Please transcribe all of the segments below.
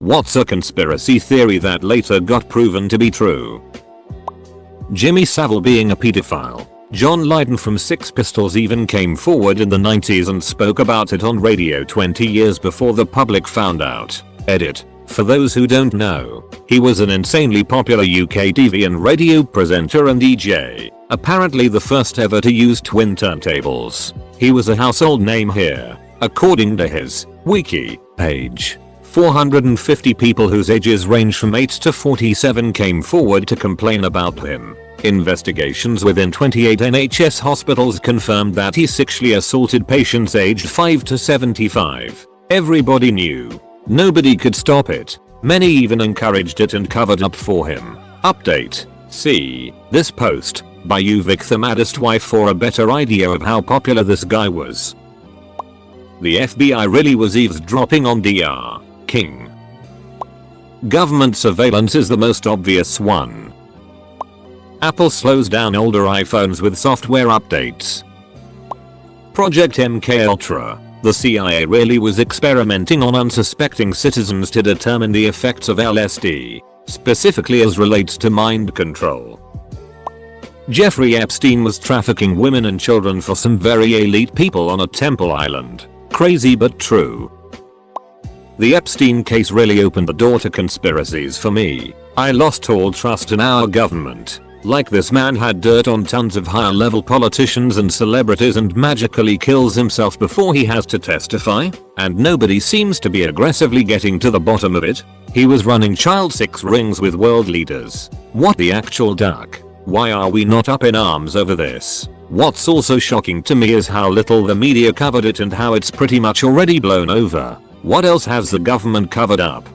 What's a conspiracy theory that later got proven to be true? Jimmy Savile being a pedophile. John Lydon from Sex Pistols even came forward in the 90s and spoke about it on radio 20 years before the public found out. Edit. For those who don't know, he was an insanely popular UK TV and radio presenter and DJ, apparently the first ever to use twin turntables. He was a household name here, according to his wiki page. 450 people whose ages range from 8 to 47 came forward to complain about him. Investigations within 28 NHS hospitals confirmed that he sexually assaulted patients aged 5 to 75. Everybody knew. Nobody could stop it. Many even encouraged it and covered up for him. Update. See this post by You Vic the Maddest Wife for a better idea of how popular this guy was. The FBI really was eavesdropping on Dr. King. Government surveillance is the most obvious one. Apple slows down older iPhones with software updates. Project MK Ultra. The CIA really was experimenting on unsuspecting citizens to determine the effects of LSD, specifically as relates to mind control. Jeffrey Epstein was trafficking women and children for some very elite people on a temple island. Crazy but true. The Epstein case really opened the door to conspiracies for me. I lost all trust in our government. Like this man had dirt on tons of higher level politicians and celebrities and magically kills himself before he has to testify, and nobody seems to be aggressively getting to the bottom of it. He was running child sex rings with world leaders. What the actual duck? Why are we not up in arms over this? What's also shocking to me is how little the media covered it and how it's pretty much already blown over. What else has the government covered up?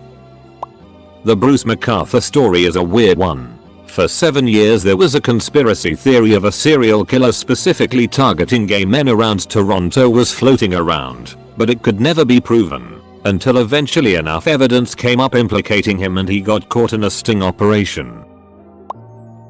The Bruce MacArthur story is a weird one. For 7 years there was a conspiracy theory of a serial killer specifically targeting gay men around Toronto was floating around, but it could never be proven, until eventually enough evidence came up implicating him and he got caught in a sting operation.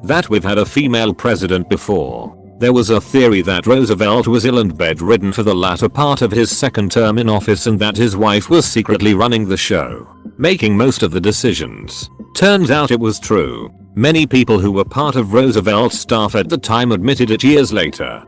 That we've had a female president before. There was a theory that Roosevelt was ill and bedridden for the latter part of his second term in office and that his wife was secretly running the show, making most of the decisions. Turns out it was true. Many people who were part of Roosevelt's staff at the time admitted it years later.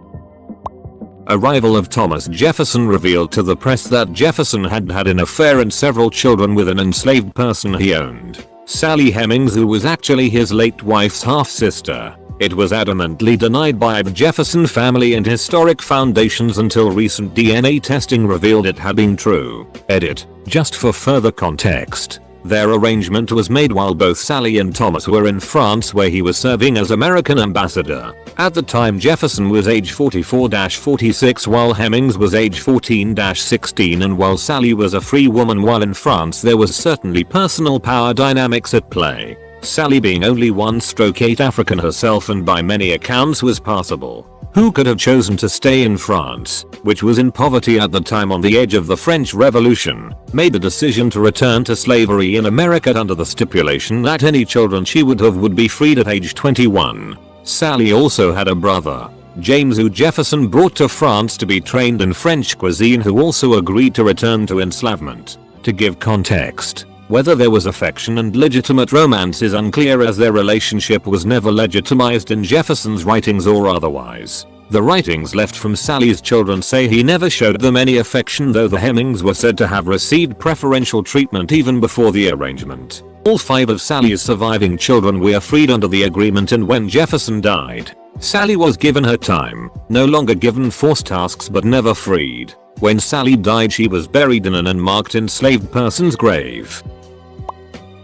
A rival of Thomas Jefferson revealed to the press that Jefferson had had an affair and several children with an enslaved person he owned, Sally Hemings, who was actually his late wife's half-sister. It was adamantly denied by the Jefferson family and historic foundations until recent DNA testing revealed it had been true. Edit. Just for further context. Their arrangement was made while both Sally and Thomas were in France, where he was serving as American ambassador. At the time Jefferson was age 44-46 while Hemings was age 14-16, and while Sally was a free woman while in France there was certainly personal power dynamics at play. Sally being only 1/8 African herself and by many accounts was passable. Who could have chosen to stay in France, which was in poverty at the time on the edge of the French Revolution, made the decision to return to slavery in America under the stipulation that any children she would have would be freed at age 21. Sally also had a brother, James, who Jefferson brought to France to be trained in French cuisine, who also agreed to return to enslavement. To give context, whether there was affection and legitimate romance is unclear, as their relationship was never legitimized in Jefferson's writings or otherwise. The writings left from Sally's children say he never showed them any affection, though the Hemings were said to have received preferential treatment even before the arrangement. All 5 of Sally's surviving children were freed under the agreement, and when Jefferson died, Sally was given her time, no longer given forced tasks but never freed. When Sally died she was buried in an unmarked enslaved person's grave.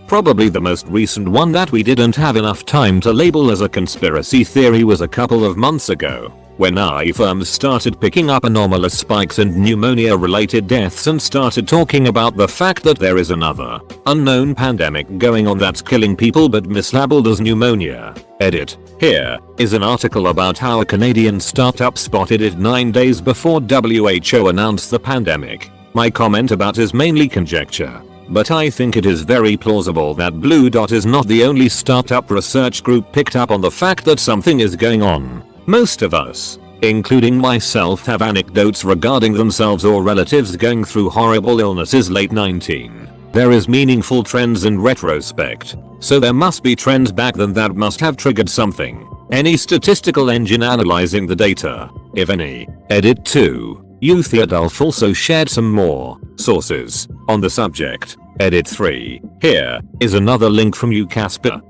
Probably the most recent one that we didn't have enough time to label as a conspiracy theory was a couple of months ago, when AI firms started picking up anomalous spikes and pneumonia related deaths and started talking about the fact that there is another, unknown pandemic going on that's killing people but mislabeled as pneumonia. Edit. Here is an article about how a Canadian startup spotted it 9 days before WHO announced the pandemic. My comment about is mainly conjecture, but I think it is very plausible that Blue Dot is not the only startup research group picked up on the fact that something is going on. Most of us, including myself, have anecdotes regarding themselves or relatives going through horrible illnesses late 19. There is meaningful trends in retrospect. So there must be trends back then that must have triggered something. Any statistical engine analyzing the data, if any. Edit 2. Theodulf also shared some more sources on the subject. Edit 3. Here is another link from Casper.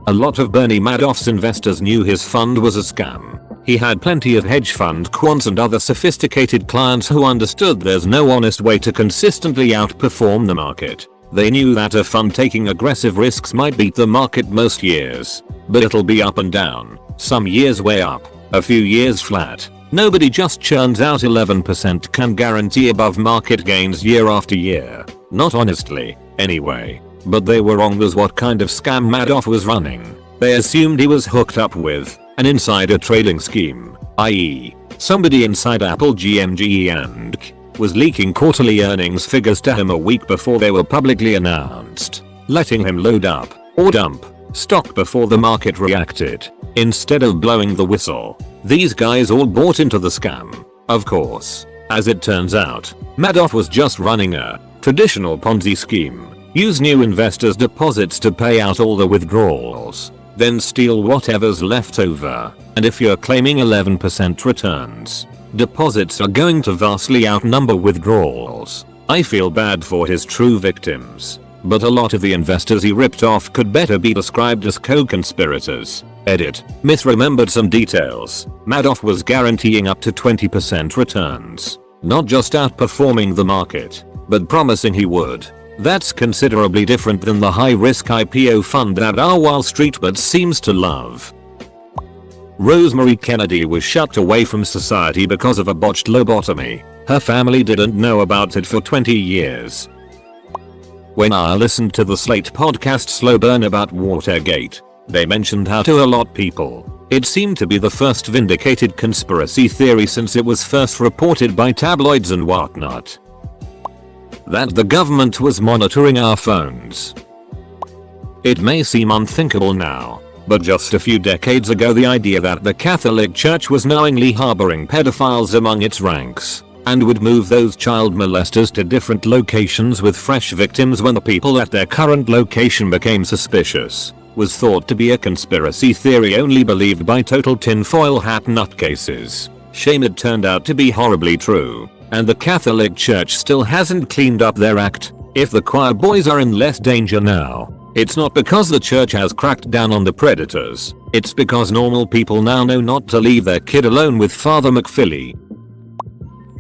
A lot of Bernie Madoff's investors knew his fund was a scam. He had plenty of hedge fund quants and other sophisticated clients who understood there's no honest way to consistently outperform the market. They knew that a fund taking aggressive risks might beat the market most years, but it'll be up and down, some years way up, a few years flat. Nobody just churns out 11% can guarantee above market gains year after year. Not honestly, anyway. But they were wrong as what kind of scam Madoff was running. They assumed he was hooked up with an insider trading scheme, i.e. somebody inside Apple GMG and was leaking quarterly earnings figures to him a week before they were publicly announced, letting him load up or dump stock before the market reacted, instead of blowing the whistle. These guys all bought into the scam. Of course, as it turns out, Madoff was just running a traditional Ponzi scheme. Use new investors' deposits to pay out all the withdrawals, then steal whatever's left over. And if you're claiming 11% returns, deposits are going to vastly outnumber withdrawals. I feel bad for his true victims, but a lot of the investors he ripped off could better be described as co-conspirators. Edit. Misremembered some details. Madoff was guaranteeing up to 20% returns, not just outperforming the market, but promising he would. That's considerably different than the high-risk IPO fund that our Wall Street but seems to love. Rosemary Kennedy was shut away from society because of a botched lobotomy. Her family didn't know about it for 20 years. When I listened to the Slate podcast Slow Burn about Watergate, they mentioned how to a lot people. It seemed to be the first vindicated conspiracy theory since it was first reported by tabloids and whatnot. That the government was monitoring our phones. It may seem unthinkable now, but just a few decades ago the idea that the Catholic Church was knowingly harboring pedophiles among its ranks and would move those child molesters to different locations with fresh victims when the people at their current location became suspicious was thought to be a conspiracy theory only believed by total tinfoil hat nutcases. Shame it turned out to be horribly true. And the Catholic Church still hasn't cleaned up their act. If the choir boys are in less danger now, it's not because the church has cracked down on the predators. It's because normal people now know not to leave their kid alone with Father McFilly.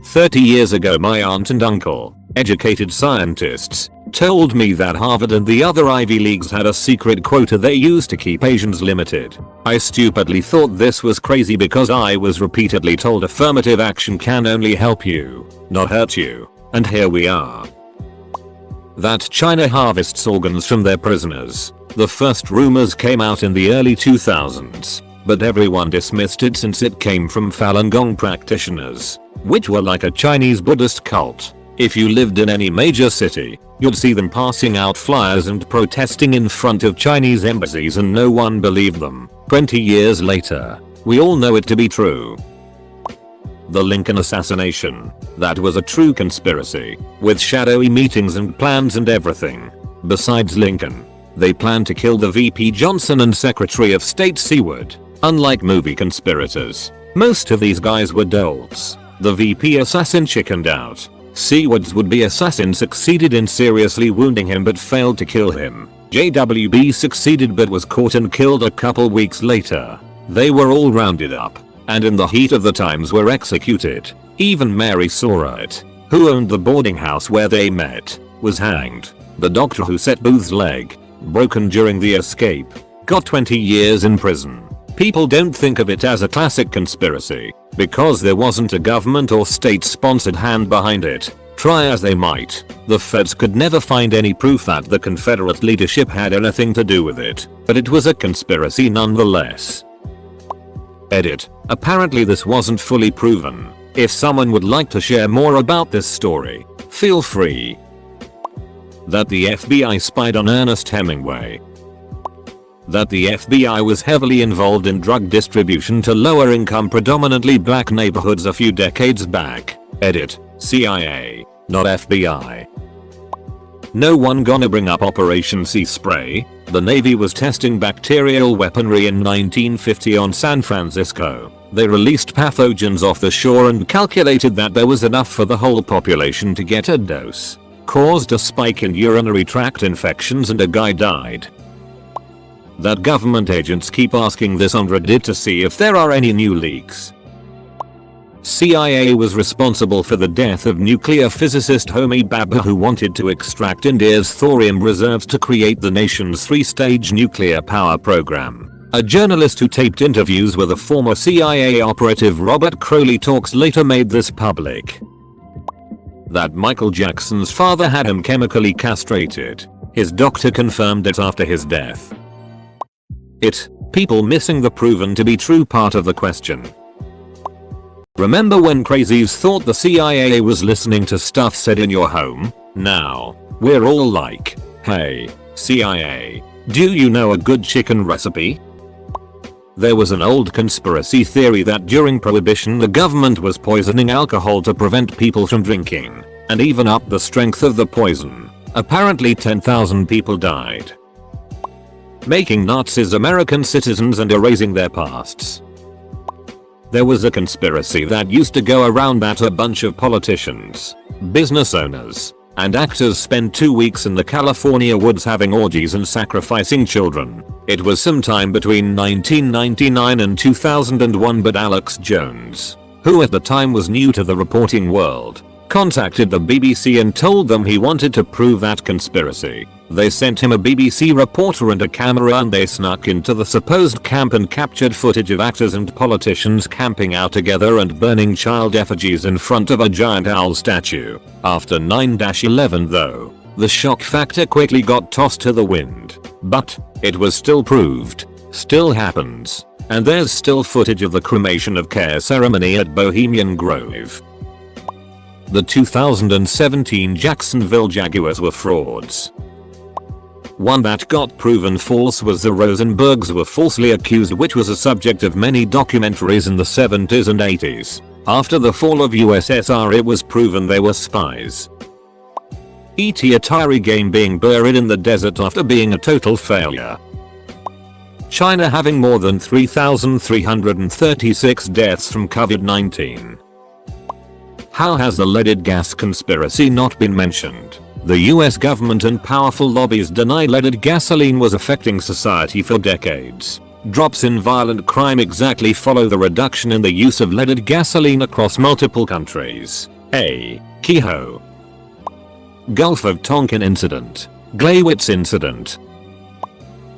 30 years ago my aunt and uncle, educated scientists, told me that Harvard and the other Ivy Leagues had a secret quota they used to keep Asians limited. I stupidly thought this was crazy because I was repeatedly told affirmative action can only help you, not hurt you. And here we are. That China harvests organs from their prisoners. The first rumors came out in the early 2000s, but everyone dismissed it since it came from Falun Gong practitioners, which were like a Chinese Buddhist cult. If you lived in any major city, you'd see them passing out flyers and protesting in front of Chinese embassies and no one believed them. 20 years later, we all know it to be true. The Lincoln assassination. That was a true conspiracy, with shadowy meetings and plans and everything. Besides Lincoln, they planned to kill the VP Johnson and Secretary of State Seward. Unlike movie conspirators, most of these guys were dolts. The VP assassin chickened out. Seward's would-be assassin succeeded in seriously wounding him but failed to kill him. JWB succeeded but was caught and killed a couple weeks later. They were all rounded up, and in the heat of the times were executed. Even Mary Surratt, who owned the boarding house where they met, was hanged. The doctor who set Booth's leg, broken during the escape, got 20 years in prison. People don't think of it as a classic conspiracy, because there wasn't a government or state-sponsored hand behind it. Try as they might, the feds could never find any proof that the Confederate leadership had anything to do with it, but it was a conspiracy nonetheless. Edit. Apparently this wasn't fully proven. If someone would like to share more about this story, feel free. That the FBI spied on Ernest Hemingway. That the FBI was heavily involved in drug distribution to lower income predominantly black neighborhoods a few decades back. Edit. CIA, not FBI. No one gonna bring up Operation Sea Spray. The Navy was testing bacterial weaponry in 1950 on San Francisco. They released pathogens off the shore and calculated that there was enough for the whole population to get a dose. Caused a spike in urinary tract infections and a guy died. That government agents keep asking this on Reddit to see if there are any new leaks. CIA was responsible for the death of nuclear physicist Homi Bhabha, who wanted to extract India's thorium reserves to create the nation's 3-stage nuclear power program. A journalist who taped interviews with a former CIA operative, Robert Crowley Talks, later made this public. That Michael Jackson's father had him chemically castrated. His doctor confirmed it after his death. People missing the proven to be true part of the question. Remember when crazies thought the CIA was listening to stuff said in your home? Now, we're all like, hey, CIA, do you know a good chicken recipe? There was an old conspiracy theory that during Prohibition the government was poisoning alcohol to prevent people from drinking, and even up the strength of the poison. Apparently 10,000 people died, making Nazis American citizens and erasing their pasts. There was a conspiracy that used to go around that a bunch of politicians, business owners, and actors spent 2 weeks in the California woods having orgies and sacrificing children. It was sometime between 1999 and 2001, but Alex Jones, who at the time was new to the reporting world, contacted the BBC and told them he wanted to prove that conspiracy. They sent him a BBC reporter and a camera, and they snuck into the supposed camp and captured footage of actors and politicians camping out together and burning child effigies in front of a giant owl statue. After 9/11 though, the shock factor quickly got tossed to the wind. But it was still proved. Still happens. And there's still footage of the cremation of care ceremony at Bohemian Grove. The 2017 Jacksonville Jaguars were frauds. One that got proven false was the Rosenbergs were falsely accused, which was a subject of many documentaries in the 70s and 80s. After the fall of USSR, it was proven they were spies. E.T. Atari game being buried in the desert after being a total failure. China having more than 3,336 deaths from COVID-19. How has the leaded gas conspiracy not been mentioned? The US government and powerful lobbies deny leaded gasoline was affecting society for decades. Drops in violent crime exactly follow the reduction in the use of leaded gasoline across multiple countries. A. Kehoe. Gulf of Tonkin incident. Gleiwitz incident.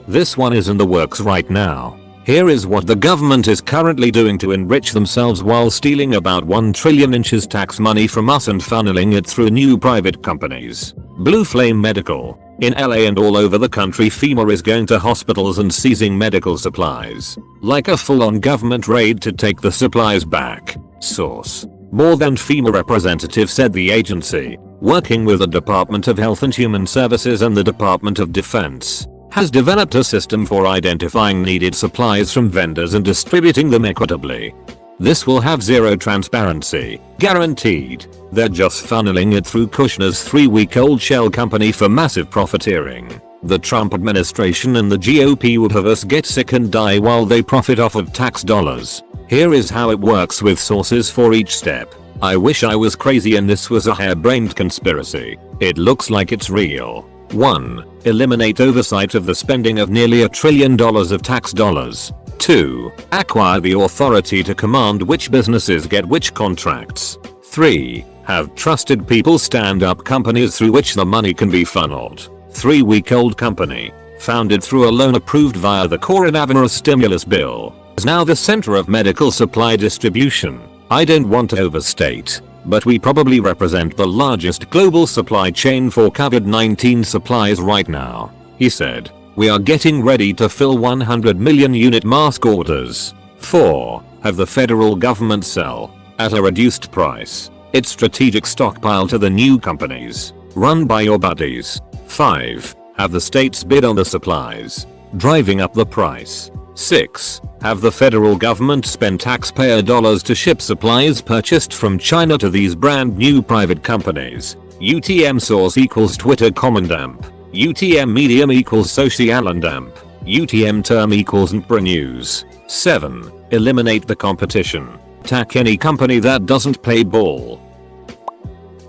This one is in the works right now. Here is what the government is currently doing to enrich themselves while stealing about 1 trillion inches tax money from us and funneling it through new private companies. Blue Flame Medical. In LA and all over the country, FEMA is going to hospitals and seizing medical supplies. Like a full-on government raid to take the supplies back. Source. More than FEMA representative said the agency, working with the Department of Health and Human Services and the Department of Defense, has developed a system for identifying needed supplies from vendors and distributing them equitably. This will have zero transparency, guaranteed. They're just funneling it through Kushner's 3-week-old shell company for massive profiteering. The Trump administration and the GOP would have us get sick and die while they profit off of tax dollars. Here is how it works with sources for each step. I wish I was crazy and this was a harebrained conspiracy. It looks like it's real. 1. Eliminate oversight of the spending of nearly $1 trillion of tax dollars. 2. Acquire the authority to command which businesses get which contracts. 3. Have trusted people stand up companies through which the money can be funneled. 3-week-old company, founded through a loan approved via the coronavirus stimulus bill, is now the center of medical supply distribution. I don't want to overstate, but we probably represent the largest global supply chain for COVID-19 supplies right now, he said. We are getting ready to fill 100 million unit mask orders. 4. Have the federal government sell, at a reduced price, its strategic stockpile to the new companies, run by your buddies. 5. Have the states bid on the supplies, driving up the price. 6. Have the federal government spend taxpayer dollars to ship supplies purchased from China to these brand new private companies. UTM source equals Twitter commandamp. UTM medium equals socialandamp. UTM term equals NPRA news. 7. Eliminate the competition. Attack any company that doesn't play ball.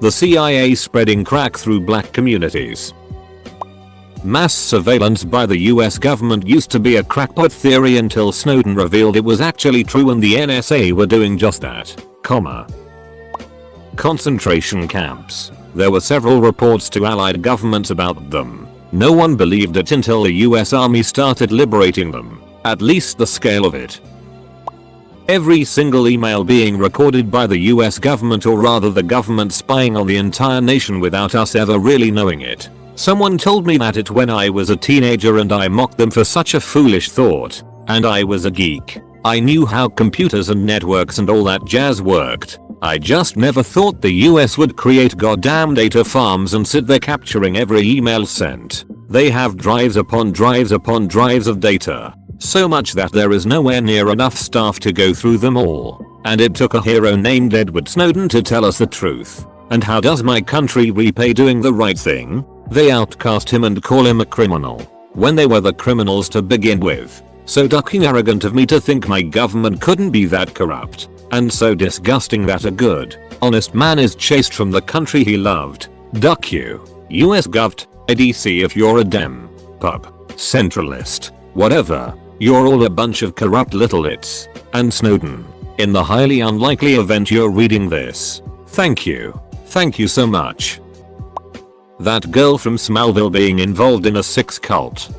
The CIA spreading crack through black communities. Mass surveillance by the US government used to be a crackpot theory until Snowden revealed it was actually true and the NSA were doing just that. Concentration camps. There were several reports to allied governments about them. No one believed it until the US Army started liberating them. At least the scale of it. Every single email being recorded by the US government, or rather the government spying on the entire nation without us ever really knowing it. Someone told me that it when I was a teenager and I mocked them for such a foolish thought. And I was a geek. I knew how computers and networks and all that jazz worked. I just never thought the US would create goddamn data farms and sit there capturing every email sent. They have drives upon drives upon drives of data. So much that there is nowhere near enough staff to go through them all. And it took a hero named Edward Snowden to tell us the truth. And how does my country repay doing the right thing? They outcast him and call him a criminal, when they were the criminals to begin with. So ducking arrogant of me to think my government couldn't be that corrupt. And so disgusting that a good, honest man is chased from the country he loved. Duck you. US Gov't, IDC if you're a Dem, Pub, Centralist, whatever. You're all a bunch of corrupt little its. And Snowden, in the highly unlikely event you're reading this. Thank you. Thank you so much. That girl from Smallville being involved in a 6 cult.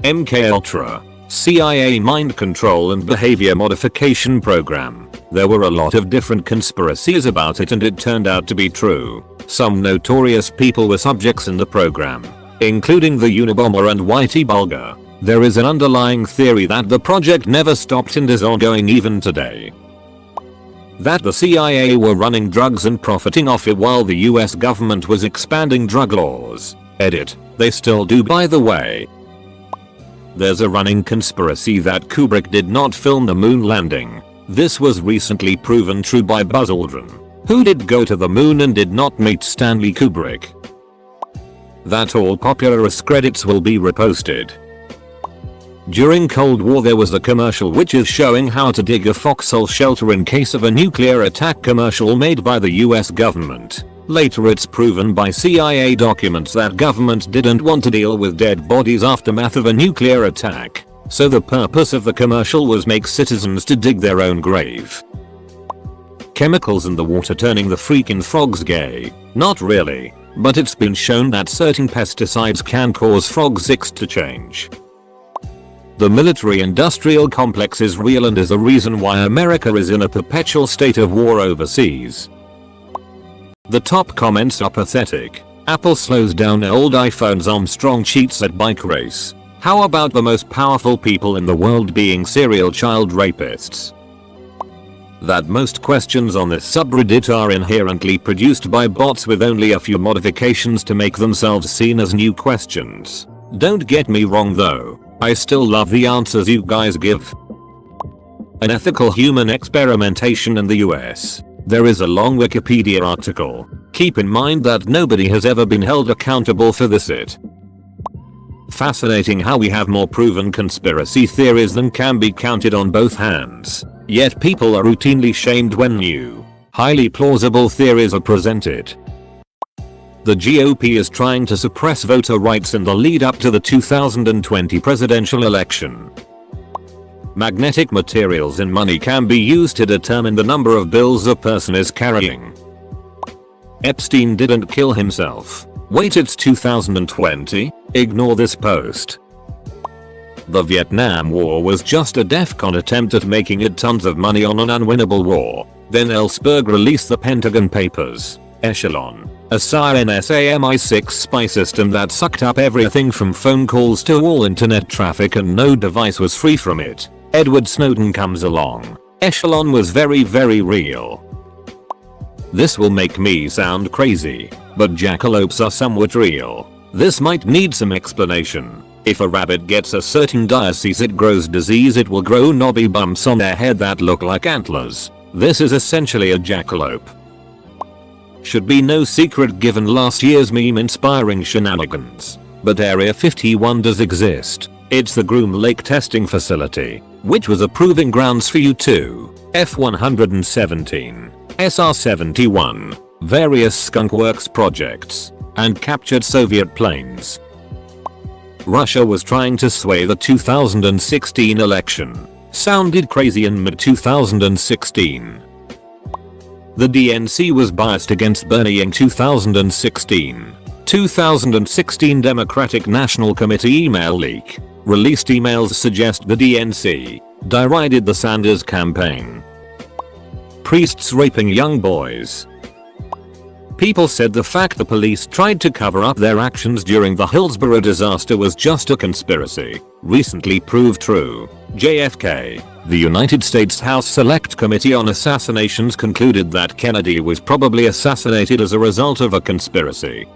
MK Ultra, CIA mind control and behavior modification program. There were a lot of different conspiracies about it and it turned out to be true. Some notorious people were subjects in the program, including the Unabomber and Whitey Bulger. There is an underlying theory that the project never stopped and is ongoing even today. That the CIA were running drugs and profiting off it while the US government was expanding drug laws. Edit. They still do, by the way. There's a running conspiracy that Kubrick did not film the moon landing. This was recently proven true by Buzz Aldrin, who did go to the moon and did not meet Stanley Kubrick. That all popular AskReddits will be reposted. During Cold War there was a commercial which is showing how to dig a foxhole shelter in case of a nuclear attack, commercial made by the US government. Later it's proven by CIA documents that government didn't want to deal with dead bodies aftermath of a nuclear attack. So the purpose of the commercial was make citizens to dig their own grave. Chemicals in the water turning the freaking frogs gay. Not really, but it's been shown that certain pesticides can cause frogs' sex to change. The military-industrial complex is real and is a reason why America is in a perpetual state of war overseas. The top comments are pathetic. Apple slows down old iPhones. Armstrong cheats at bike race. How about the most powerful people in the world being serial child rapists? That most questions on this subreddit are inherently produced by bots with only a few modifications to make themselves seen as new questions. Don't get me wrong though. I still love the answers you guys give. Unethical human experimentation in the US. There is a long Wikipedia article. Keep in mind that nobody has ever been held accountable for this. Fascinating how we have more proven conspiracy theories than can be counted on both hands. Yet people are routinely shamed when new, highly plausible theories are presented. The GOP is trying to suppress voter rights in the lead up to the 2020 presidential election. Magnetic materials in money can be used to determine the number of bills a person is carrying. Epstein didn't kill himself. Wait, it's 2020? Ignore this post. The Vietnam War was just a DEFCON attempt at making it tons of money on an unwinnable war. Then Ellsberg released the Pentagon Papers. Echelon. A NSA MI6 spy system that sucked up everything from phone calls to all internet traffic and no device was free from it. Edward Snowden comes along. Echelon was very real. This will make me sound crazy, but jackalopes are somewhat real. This might need some explanation. If a rabbit gets a certain disease, it grows disease, it will grow knobby bumps on their head that look like antlers. This is essentially a jackalope. Should be no secret given last year's meme inspiring shenanigans. But Area 51 does exist. It's the Groom Lake testing facility, which was a proving grounds for U-2, F-117, SR-71, various skunkworks projects, and captured Soviet planes. Russia was trying to sway the 2016 election. Sounded crazy in mid-2016. The DNC was biased against Bernie in 2016. 2016 Democratic National Committee email leak. Released emails suggest the DNC derided the Sanders campaign. Priests raping young boys. People said the fact the police tried to cover up their actions during the Hillsborough disaster was just a conspiracy. Recently proved true. JFK. The United States House Select Committee on Assassinations concluded that Kennedy was probably assassinated as a result of a conspiracy.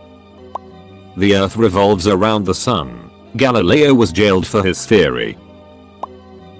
The Earth revolves around the sun. Galileo was jailed for his theory.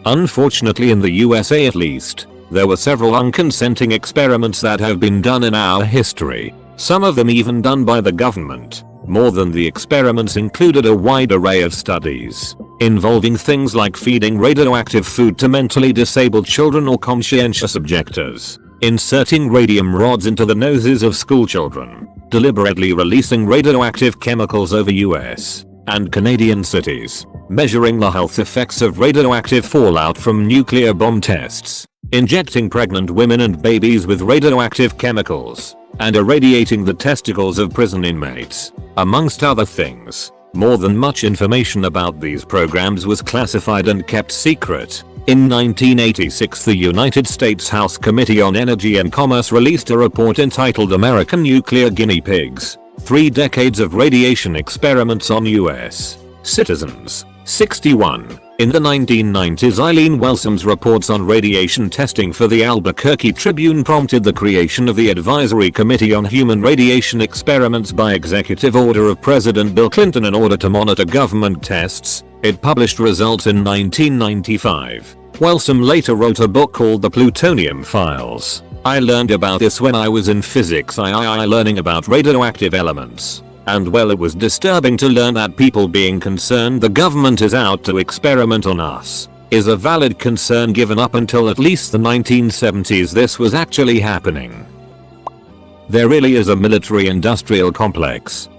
Unfortunately, in the USA at least, there were several unconsenting experiments that have been done in our history. Some of them even done by the government. More than the experiments included a wide array of studies involving things like feeding radioactive food to mentally disabled children or conscientious objectors, inserting radium rods into the noses of schoolchildren, deliberately releasing radioactive chemicals over US and Canadian cities, measuring the health effects of radioactive fallout from nuclear bomb tests, injecting pregnant women and babies with radioactive chemicals, and irradiating the testicles of prison inmates, amongst other things. More than much information about these programs was classified and kept secret. In 1986, the United States House Committee on Energy and Commerce released a report entitled American Nuclear Guinea Pigs: 3 Decades of Radiation Experiments on US Citizens. 61. In the 1990s, Eileen Welsham's reports on radiation testing for the Albuquerque Tribune prompted the creation of the Advisory Committee on Human Radiation Experiments by executive order of President Bill Clinton in order to monitor government tests. It published results in 1995. Welsham later wrote a book called The Plutonium Files. I learned about this when I was in physics III learning about radioactive elements. And well, it was disturbing to learn that people being concerned the government is out to experiment on us is a valid concern given up until at least the 1970s this was actually happening. There really is a military-industrial complex.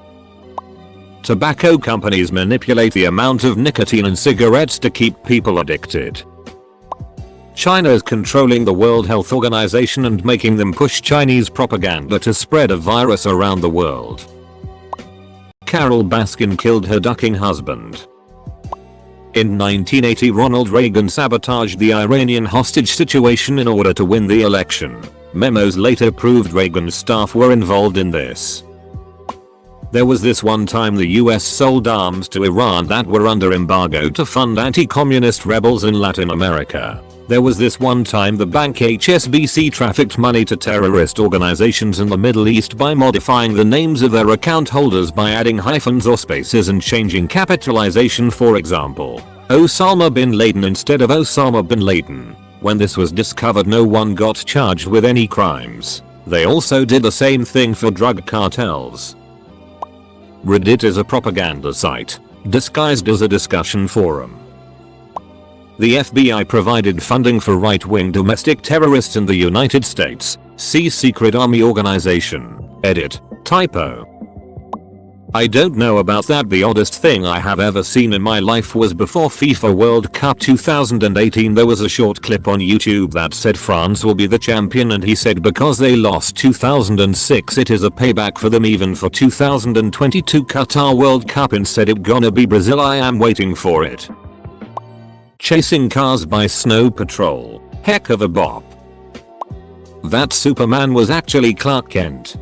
Tobacco companies manipulate the amount of nicotine in cigarettes to keep people addicted. China is controlling the World Health Organization and making them push Chinese propaganda to spread a virus around the world. Carol Baskin killed her ducking husband. In 1980, Ronald Reagan sabotaged the Iranian hostage situation in order to win the election. Memos later proved Reagan's staff were involved in this. There was this one time the US sold arms to Iran that were under embargo to fund anti-communist rebels in Latin America. There was this one time the bank HSBC trafficked money to terrorist organizations in the Middle East by modifying the names of their account holders by adding hyphens or spaces and changing capitalization, for example, Osama bin Laden instead of Osama bin Laden. When this was discovered, no one got charged with any crimes. They also did the same thing for drug cartels. Reddit is a propaganda site disguised as a discussion forum. The FBI provided funding for right-wing domestic terrorists in the United States. See Secret Army Organization. Edit. Typo. I don't know about that. The oddest thing I have ever seen in my life was before FIFA World Cup 2018 there was a short clip on YouTube that said France will be the champion, and he said because they lost 2006 it is a payback for them, even for 2022 Qatar World Cup. Instead it gonna be Brazil. I am waiting for it. Chasing cars by Snow Patrol. Heck of a bop. That Superman was actually Clark Kent.